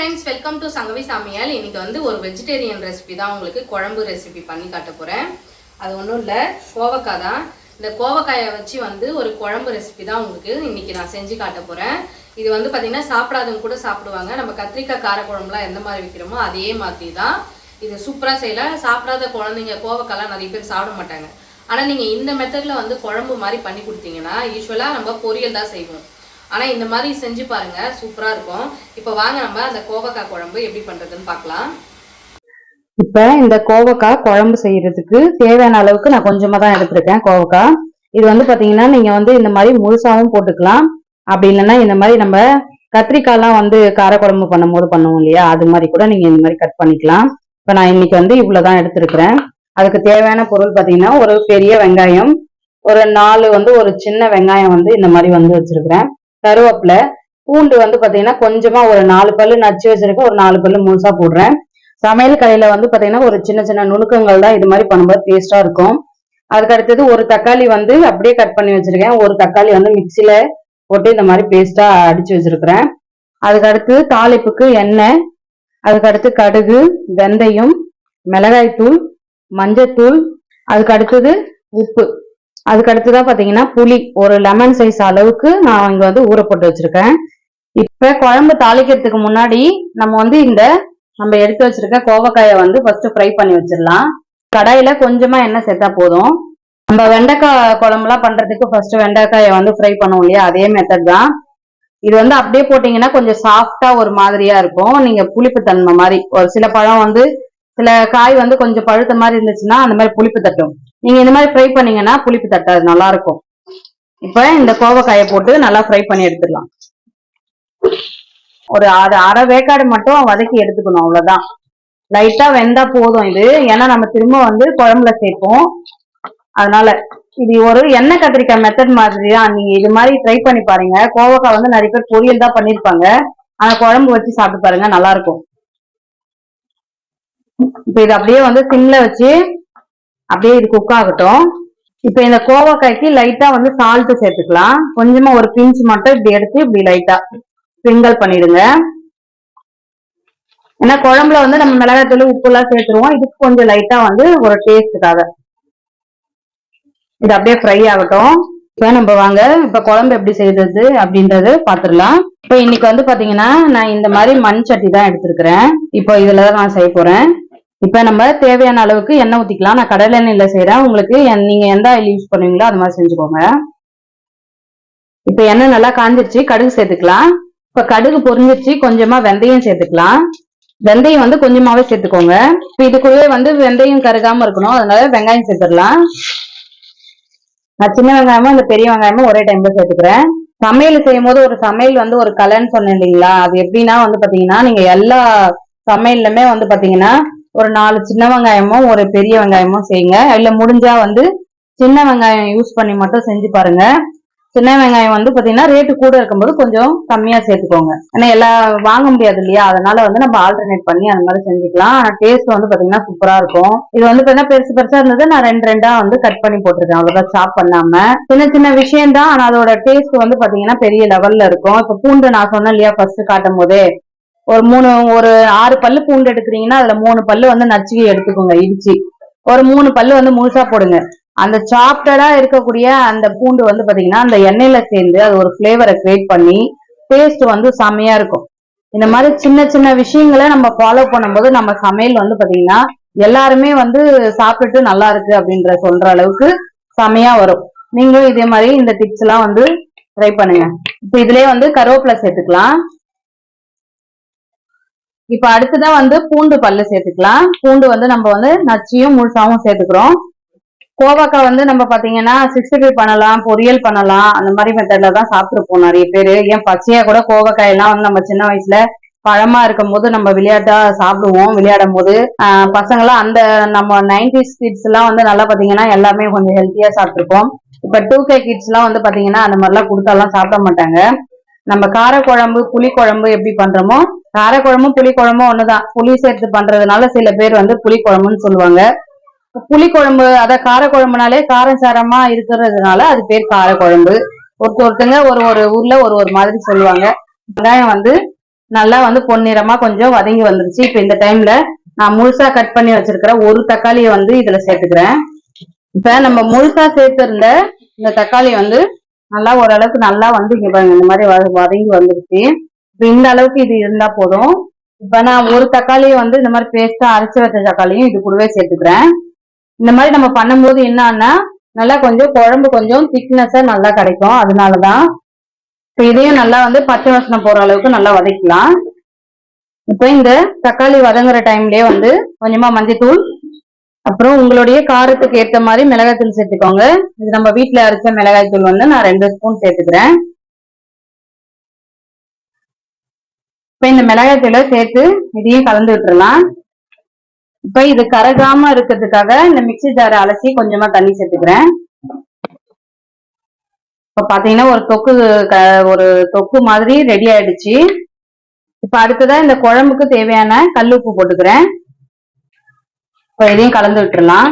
Friends, welcome to Sangavi சமையல். இன்னைக்கு வந்து ஒரு வெஜிடேரியன் ரெசிபி தான், உங்களுக்கு குழம்பு ரெசிபி பண்ணி காட்ட போகிறேன். அது ஒன்றும் இல்லை, கோவக்காய் தான். இந்த கோவக்காயை வச்சு வந்து ஒரு குழம்பு ரெசிபி தான் உங்களுக்கு இன்னைக்கு நான் செஞ்சு காட்ட போகிறேன். இது வந்து பார்த்திங்கன்னா சாப்பிடாதவங்க கூட சாப்பிடுவாங்க. நம்ம கத்திரிக்காய் காரக்குழம்புலாம் எந்த மாதிரி வைக்கிறோமோ அதே மாதிரி தான் இது சூப்பராக செய்யலாம். சாப்பிடாத குழந்தைங்க கோவக்காய்லாம் நிறைய பேர் சாப்பிட மாட்டாங்க. ஆனால் நீங்கள் இந்த மெத்தடில் வந்து குழம்பு மாதிரி பண்ணி கொடுத்தீங்கன்னா, யூஸ்வலாக நம்ம பொரியல் தான் செய்வோம். ஆனால் இந்த மாதிரி செஞ்சு பாருங்க, சூப்பராக இருக்கும். இப்போ வாங்க நம்ம அந்த கோவக்காய் குழம்பு எப்படி பண்ணுறதுன்னு பார்க்கலாம். இப்போ இந்த கோவக்காய் குழம்பு செய்யறதுக்கு தேவையான அளவுக்கு நான் கொஞ்சமாக தான் எடுத்திருக்கேன் கோவக்காய். இது வந்து பார்த்தீங்கன்னா நீங்கள் வந்து இந்த மாதிரி முழுசாகவும் போட்டுக்கலாம். அப்படி இல்லைன்னா இந்த மாதிரி நம்ம கத்திரிக்காய்லாம் வந்து காரக்குழம்பு பண்ணும்போது பண்ணுவோம் இல்லையா, அது மாதிரி கூட நீங்கள் இந்த மாதிரி கட் பண்ணிக்கலாம். இப்போ நான் இன்னைக்கு வந்து இவ்வளோதான் எடுத்திருக்கிறேன். அதுக்கு தேவையான பொருள் பார்த்தீங்கன்னா ஒரு பெரிய வெங்காயம், ஒரு 4 வந்து ஒரு சின்ன வெங்காயம் வந்து இந்த மாதிரி வந்து வச்சிருக்கிறேன். கருவேப்பிலை, பூண்டு வந்து பாத்தீங்கன்னா கொஞ்சமா ஒரு 4 பல்லு நச்சு வச்சிருக்கேன், ஒரு 4 பல்லு முழுசா போடுறேன். சமையல் கடையில வந்து பாத்தீங்கன்னா ஒரு சின்ன சின்ன நுணுக்கங்கள் தான் இது மாதிரி பண்ணும்போது டேஸ்டா இருக்கும். அதுக்கு அடுத்தது ஒரு தக்காளி வந்து அப்படியே கட் பண்ணி வச்சிருக்கேன். ஒரு தக்காளி வந்து மிக்சியில போட்டு இந்த மாதிரி பேஸ்டா அடிச்சு வச்சிருக்கிறேன். அதுக்கு அடுத்து தாளிப்புக்கு எண்ணெய், அதுக்கு அடுத்து கடுகு, வெந்தயம், மிளகாய்த்தூள், மஞ்சத்தூள், அதுக்கு அடுத்தது உப்பு, அதுக்கு அடுத்துதான் பாத்தீங்கன்னா புளி ஒரு லெமன் சைஸ் அளவுக்கு நான் இங்க வந்து ஊற போட்டு வச்சிருக்கேன். இப்ப குழம்பு தாளிக்கிறதுக்கு முன்னாடி நம்ம எடுத்து வச்சிருக்க கோவக்காயை வந்து ஃபர்ஸ்ட் ஃப்ரை பண்ணி வச்சிடலாம். கடாயில கொஞ்சமா எண்ணெய் சேர்த்தா போதும். நம்ம வெண்டைக்காய் குழம்புலாம் பண்றதுக்கு ஃபர்ஸ்ட் வெண்டைக்காயை வந்து ஃப்ரை பண்ணுவோம் இல்லையா, அதே மெத்தட் தான். இது வந்து அப்படியே போட்டீங்கன்னா கொஞ்சம் சாஃப்டா ஒரு மாதிரியா இருக்கும். நீங்க புளிப்பு தன்மை மாதிரி ஒரு சில பழம் வந்து சில காய் வந்து கொஞ்சம் பழுத்த மாதிரி இருந்துச்சுன்னா அந்த மாதிரி புளிப்பு தட்டும். நீங்க இந்த மாதிரி ஃப்ரை பண்ணீங்கன்னா புளிப்பு தட்டாது, நல்லா இருக்கும். இப்ப இந்த கோவக்காயை போட்டு நல்லா ஃப்ரை பண்ணி எடுத்துடலாம். ஒரு அரை வேக்காடு மட்டும் வதக்கி எடுத்துக்கணும், அவ்வளவுதான். லைட்டா வெந்தா போதும் இது, ஏன்னா நம்ம திரும்ப வந்து குழம்புல சேர்ப்போம். அதனால இது ஒரு எண்ணெய் கத்திரிக்காய் மெத்தட் மாதிரி தான். நீங்க இது மாதிரி ட்ரை பண்ணி பாருங்க. கோவக்காய் வந்து நிறைய பேர் பொரியல் தான் பண்ணிருப்பாங்க, ஆனா குழம்பு வச்சு சாப்பிட்டு பாருங்க, நல்லா இருக்கும். இப்ப இது அப்படியே வந்து சிம்ல வச்சு அப்படியே இது குக் ஆகட்டும். இப்ப இந்த கோவக்காய்க்கு லைட்டா வந்து சால்ட் சேர்த்துக்கலாம். கொஞ்சமா ஒரு பிஞ்ச் மட்டும் இப்படி எடுத்து இப்படி லைட்டா ஸ்ப்ரிங்கிள் பண்ணிடுங்க. ஏன்னா குழம்புல வந்து நம்ம மிளகாய்த்தூள் உப்பு எல்லாம் சேர்த்துருவோம். இதுக்கு கொஞ்சம் லைட்டா வந்து ஒரு டேஸ்டுக்காக இது அப்படியே ஃப்ரை ஆகட்டும். இப்ப நம்ம வாங்க இப்ப குழம்பு எப்படி செய்யறது அப்படின்றது பாத்துடலாம். இப்ப இன்னைக்கு வந்து பாத்தீங்கன்னா நான் இந்த மாதிரி மண் சட்டி தான் எடுத்திருக்கிறேன். இப்போ இதுலதான் நான் செய்ய போறேன். இப்ப நம்ம தேவையான அளவுக்கு எண்ணெய் ஊத்திக்கலாம். நான் கடலை எண்ணெயில செய்யறேன். உங்களுக்கு நீங்க எந்த ஆயில் யூஸ் பண்ணுவீங்களோ அது மாதிரி செஞ்சுக்கோங்க. இப்ப எண்ணெய் நல்லா காஞ்சிருச்சு, கடுகு சேர்த்துக்கலாம். இப்ப கடுகு பொரிஞ்சிருச்சு, கொஞ்சமா வெந்தயம் சேர்த்துக்கலாம். வெந்தயம் வந்து கொஞ்சமாவே சேர்த்துக்கோங்க. இப்ப இதுக்குள்ளே வந்து வெந்தயம் கருகாம இருக்கணும், அதனால வெங்காயம் சேர்த்துடலாம். நான் சின்ன வெங்காயமும் இந்த பெரிய வெங்காயமும் ஒரே டைம்ல சேர்த்துக்கிறேன். சமையல் செய்யும் போது ஒரு சமையல் வந்து ஒரு கலன்னு சொன்னேன் இல்லைங்களா, அது எப்படின்னா வந்து பாத்தீங்கன்னா நீங்க எல்லா சமையல்லுமே வந்து பாத்தீங்கன்னா ஒரு 4 சின்ன வெங்காயமும் ஒரு பெரிய வெங்காயமும் செய்யுங்க. இல்ல முடிஞ்சா வந்து சின்ன வெங்காயம் யூஸ் பண்ணி மட்டும் செஞ்சு பாருங்க. சின்ன வெங்காயம் வந்து பாத்தீங்கன்னா ரேட்டு கூட இருக்கும்போது கொஞ்சம் கம்மியா சேர்த்துக்கோங்க. ஏன்னா எல்லாம் வாங்க முடியாது இல்லையா, அதனால வந்து நம்ம ஆல்டர்னேட் பண்ணி அந்த மாதிரி செஞ்சுக்கலாம். ஆனா டேஸ்ட் வந்து பாத்தீங்கன்னா சூப்பரா இருக்கும். இது வந்து பாத்தீங்கன்னா பெருசு பெருசா இருந்தது, நான் 2 வந்து கட் பண்ணி போட்டிருக்கேன், அவ்வளவுதான், சாப் பண்ணாம. சின்ன சின்ன விஷயம் தான், ஆனா அதோட டேஸ்ட் வந்து பாத்தீங்கன்னா பெரிய லெவல்ல இருக்கும். இப்ப பூண்டு நான் சொன்னேன் இல்லையா ஃபர்ஸ்ட் காட்டும் போதே, ஒரு 6 பல்லு பூண்டு எடுக்கிறீங்கன்னா அதுல 3 பல்லு வந்து நச்சுக்கி எடுத்துக்கோங்க இடிச்சு. ஒரு 3 பல்லு வந்து முழுசா போடுங்க. அந்த சாப்டடா இருக்கக்கூடிய அந்த பூண்டு வந்து பாத்தீங்கன்னா அந்த எண்ணெயில சேர்ந்து அது ஒரு பிளேவரை கிரியேட் பண்ணி டேஸ்ட் வந்து செமையா இருக்கும். இந்த மாதிரி சின்ன சின்ன விஷயங்களை நம்ம ஃபாலோ பண்ணும்போது நம்ம சமையல் வந்து பாத்தீங்கன்னா எல்லாருமே வந்து சாப்பிட்டுட்டு நல்லா இருக்கு அப்படின்ற சொல்ற அளவுக்கு செமையா வரும். நீங்களும் இதே மாதிரி இந்த டிப்ஸ் எல்லாம் வந்து ட்ரை பண்ணுங்க. இப்ப இதுலயே வந்து கருவேப்பிலை சேர்த்துக்கலாம். இப்ப அடுத்துதான் வந்து பூண்டு பல்லு சேர்த்துக்கலாம். பூண்டு வந்து நம்ம வந்து நச்சியும் முழுசாவும் சேர்த்துக்கிறோம். கோவக்காய் வந்து நம்ம பாத்தீங்கன்னா 65 பண்ணலாம், பொரியல் பண்ணலாம், அந்த மாதிரி மெத்தட்ல தான் சாப்பிட்டுருப்போம் நிறைய பேரு. ஏன் பச்சையா கூட கோவக்காய் எல்லாம் வந்து நம்ம சின்ன வயசுல பழமா இருக்கும் போது நம்ம விளையாட்டா சாப்பிடுவோம். விளையாடும் போது பசங்களாம் அந்த நம்ம 90s கிட்ஸ் எல்லாம் வந்து நல்லா பாத்தீங்கன்னா எல்லாமே கொஞ்சம் ஹெல்த்தியா சாப்பிட்டுருப்போம். இப்ப 2K கிட்ஸ் எல்லாம் வந்து பாத்தீங்கன்னா அந்த மாதிரிலாம் கொடுத்தாலாம் சாப்பிட மாட்டாங்க. நம்ம காரக்குழம்பு புளி குழம்பு எப்படி பண்றோமோ, காரக்குழம்பும் புளி குழம்பும் ஒண்ணுதான். புளி சேர்த்து பண்றதுனால சில பேர் வந்து புளி குழம்புன்னு சொல்லுவாங்க. புளி குழம்பு அத காரக்குழம்புனாலே காரம் சாரமா இருக்கிறதுனால அது பேர் காரக்குழம்பு. ஒருத்தங்க ஒரு ஒரு ஊர்ல ஒரு ஒரு மாதிரி சொல்லுவாங்க. வெங்காயம் வந்து நல்லா வந்து பொன்னிறமா கொஞ்சம் வதங்கி வந்துருச்சு. இப்ப இந்த டைம்ல நான் முழுசா கட் பண்ணி வச்சிருக்கிற ஒரு தக்காளியை வந்து இதுல சேர்த்துக்கிறேன். இப்ப நம்ம முழுசா சேர்த்திருந்த இந்த தக்காளி வந்து நல்லா ஓரளவுக்கு நல்லா வந்து இங்க பாருங்க இந்த மாதிரி வதங்கி வந்துருச்சு. இப்ப இந்த அளவுக்கு இது இருந்தா போதும். இப்ப நான் ஒரு தக்காளியை வந்து இந்த மாதிரி பேஸ்டா அரைச்சு வச்ச தக்காளியும் இது கூடவே சேர்த்துக்கிறேன். இந்த மாதிரி நம்ம பண்ணும்போது என்னன்னா நல்லா கொஞ்சம் குழம்பு கொஞ்சம் திக்னஸா நல்லா கிடைக்கும். அதனாலதான் இப்ப இதையும் நல்லா வந்து பச்சை வாசனை போற அளவுக்கு நல்லா வதக்கலாம். இப்ப இந்த தக்காளி வதங்குற டைம்லயே வந்து கொஞ்சமா மஞ்சத்தூள், அப்புறம் உங்களுடைய காரத்துக்கு ஏற்ற மாதிரி மிளகாய் தூள் சேர்த்துக்கோங்க. இது நம்ம வீட்டுல அரைச்ச மிளகாய் தூள் வந்து நான் 2 ஸ்பூன் சேர்த்துக்கிறேன். இப்ப இந்த மிளகாய் தூளை சேர்த்து இதையும் கலந்து விட்டுறலாம். இப்ப இது கரகாம இருக்கிறதுக்காக இந்த மிக்ஸி ஜாரை அலசி கொஞ்சமா தண்ணி சேர்த்துக்கிறேன். இப்ப பாத்தீங்கன்னா ஒரு தொக்கு மாதிரி ரெடி ஆயிடுச்சு. இப்ப அடுத்ததான் இந்த குழம்புக்கு தேவையான கல் உப்பு போட்டுக்கிறேன். இப்ப இதையும் கலந்து விட்டுறலாம்.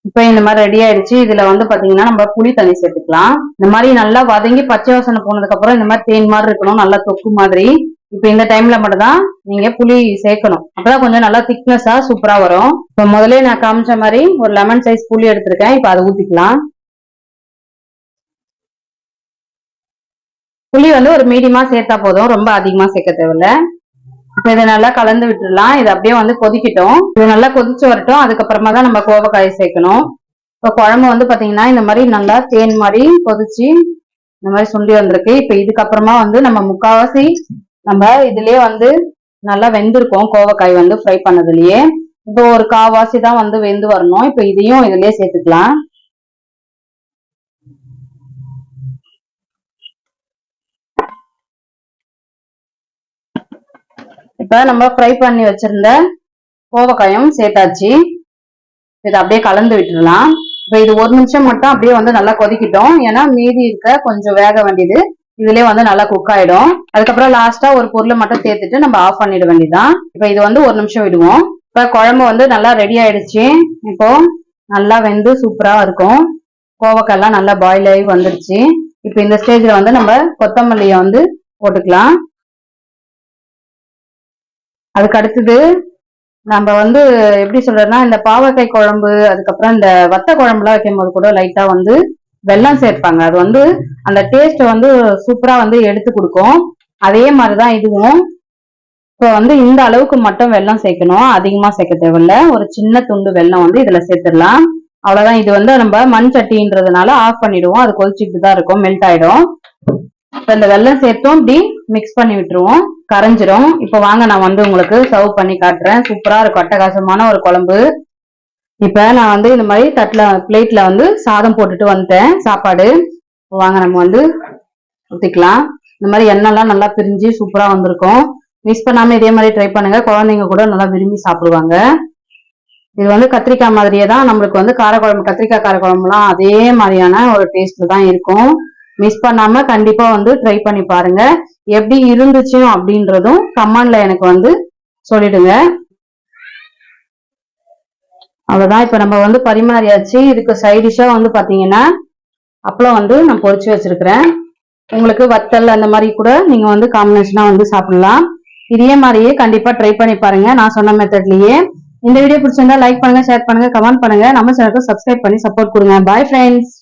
இப்ப இந்த மாதிரி ரெடி ஆயிடுச்சு. இதுல வந்து பாத்தீங்கன்னா நம்ம புளி தண்ணி சேர்த்துக்கலாம். இந்த மாதிரி நல்லா வதங்கி பச்சை வாசனை போனதுக்கு அப்புறம் இந்த மாதிரி தேன் மாதிரி இருக்கணும், நல்லா தொக்கு மாதிரி. இப்ப இந்த டைம்ல மட்டும் தான் நீங்க புளி சேர்க்கணும். அப்பதான் கொஞ்சம் நல்லா திக்னஸா சூப்பரா வரும். இப்ப முதல்ல நான் காமிச்ச மாதிரி ஒரு லெமன் சைஸ் புளி எடுத்திருக்கேன். இப்ப அதை ஊத்திக்கலாம். புளி வந்து ஒரு மீடியமா சேர்த்தா போதும், ரொம்ப அதிகமா சேர்க்க தேவையில்ல. இப்ப இதை நல்லா கலந்து விட்டுடலாம். இது அப்படியே வந்து கொதிக்கட்டும். இது நல்லா கொதிச்சு வரட்டும். அதுக்கப்புறமா தான் நம்ம கோவக்காயை சேர்க்கணும். இப்ப குழம்பு வந்து பாத்தீங்கன்னா இந்த மாதிரி நல்லா தேன் மாதிரி கொதிச்சு இந்த மாதிரி சுண்டி வந்திருக்கு. இப்ப இதுக்கப்புறமா வந்து நம்ம முக்காவாசி நம்ம இதுலயே வந்து நல்லா வெந்திருக்கோம். கோவக்காய் வந்து ஃப்ரை பண்ணதுலயே இப்போ ஒரு காவாசி தான் வந்து வெந்து வரணும். இப்ப இதையும் இதுலயே சேர்த்துக்கலாம். இப்ப நம்ம ஃப்ரை பண்ணி வச்சிருந்த கோவக்காயும் சேர்த்தாச்சு. இதை அப்படியே கலந்து விட்டுடலாம். இப்ப இது 1 நிமிஷம் மட்டும் அப்படியே வந்து நல்லா கொதிக்கிட்டோம். ஏன்னா மீதி இருக்க கொஞ்சம் வேக வேண்டியது இதுலயே வந்து நல்லா குக் ஆயிடும். அதுக்கப்புறம் லாஸ்டா ஒரு பொருளை மட்டும் சேர்த்துட்டு நம்ம ஆஃப் பண்ணிட வேண்டியதுதான். இப்ப இது வந்து 1 நிமிஷம் விடுவோம். இப்ப குழம்பு வந்து நல்லா ரெடி ஆயிடுச்சு. இப்போ நல்லா வெந்து சூப்பரா இருக்கும். கோவக்காய் எல்லாம் நல்லா பாயில் ஆகி வந்துருச்சு. இப்ப இந்த ஸ்டேஜ்ல வந்து நம்ம கொத்தமல்லியை வந்து போட்டுக்கலாம். அதுக்கு அடுத்தது நம்ம வந்து எப்படி சொல்றதுன்னா இந்த பாவக்காய் குழம்பு, அதுக்கப்புறம் இந்த வத்த குழம்புலாம் வைக்கும் போது கூட லைட்டா வந்து வெல்லம் சேர்ப்பாங்க. அது வந்து அந்த டேஸ்ட் வந்து சூப்பரா வந்து எடுத்து கொடுக்கும். அதே மாதிரிதான் இதுவும். இப்போ வந்து இந்த அளவுக்கு மட்டும் வெல்லம் சேர்க்கணும், அதிகமா சேர்க்க தேவையில்ல. ஒரு சின்ன துண்டு வெல்லம் வந்து இதுல சேர்த்துடலாம். அவ்வளவுதான். இது வந்து நம்ம மண் சட்டின்றதுனால ஆஃப் பண்ணிடுவோம். அது கொதிச்சுட்டு தான் இருக்கும், மெல்ட் ஆயிடும். இப்ப இந்த வெல்லம் சேர்த்தும் இப்படி மிக்ஸ் பண்ணி விட்டுருவோம், கரைஞ்சிரும். இப்ப வாங்க நான் வந்து உங்களுக்கு சர்வ் பண்ணி காட்டுறேன். சூப்பரா இருக்கும், அட்டகாசமான ஒரு குழம்பு. இப்ப நான் வந்து இந்த மாதிரி பிளேட்ல வந்து சாதம் போட்டுட்டு வந்துட்டேன், சாப்பாடு. வாங்க நம்ம வந்து ஊத்திக்கலாம். இந்த மாதிரி எண்ணெய்லாம் நல்லா பிரிஞ்சு சூப்பரா வந்திருக்கும். மிஸ் பண்ணாம இதே மாதிரி ட்ரை பண்ணுங்க. குழந்தைங்க கூட நல்லா விரும்பி சாப்பிடுவாங்க. இது வந்து கத்திரிக்காய் மாதிரியே தான் நம்மளுக்கு வந்து காரக்குழம்பு, கத்திரிக்காய் காரக்குழம்புலாம் அதே மாதிரியான ஒரு டேஸ்ட்ல தான் இருக்கும். மிஸ் பண்ணாம கண்டிப்பா வந்து ட்ரை பண்ணி பாருங்க. எப்படி இருந்துச்சு அப்படின்றதும் கமெண்ட்ல எனக்கு வந்து சொல்லிடுங்க. அவ்வளவுதான். இப்ப நம்ம வந்து பரிமாறியாச்சு. இதுக்கு சைடிஷா வந்து பாத்தீங்கன்னா அப்பளம் வந்து நான் பொரிச்சு வச்சிருக்கிறேன். உங்களுக்கு வத்தல் அந்த மாதிரி கூட நீங்க வந்து காம்பினேஷனா வந்து சாப்பிடலாம். இதே மாதிரியே கண்டிப்பா ட்ரை பண்ணி பாருங்க, நான் சொன்ன மெத்தட்லயே. இந்த வீடியோ பிடிச்சிருந்தா லைக் பண்ணுங்க, ஷேர் பண்ணுங்க, கமெண்ட் பண்ணுங்க. நம்ம சேனலுக்கு சப்ஸ்கிரைப் பண்ணி சப்போர்ட் கொடுங்க. Bye friends.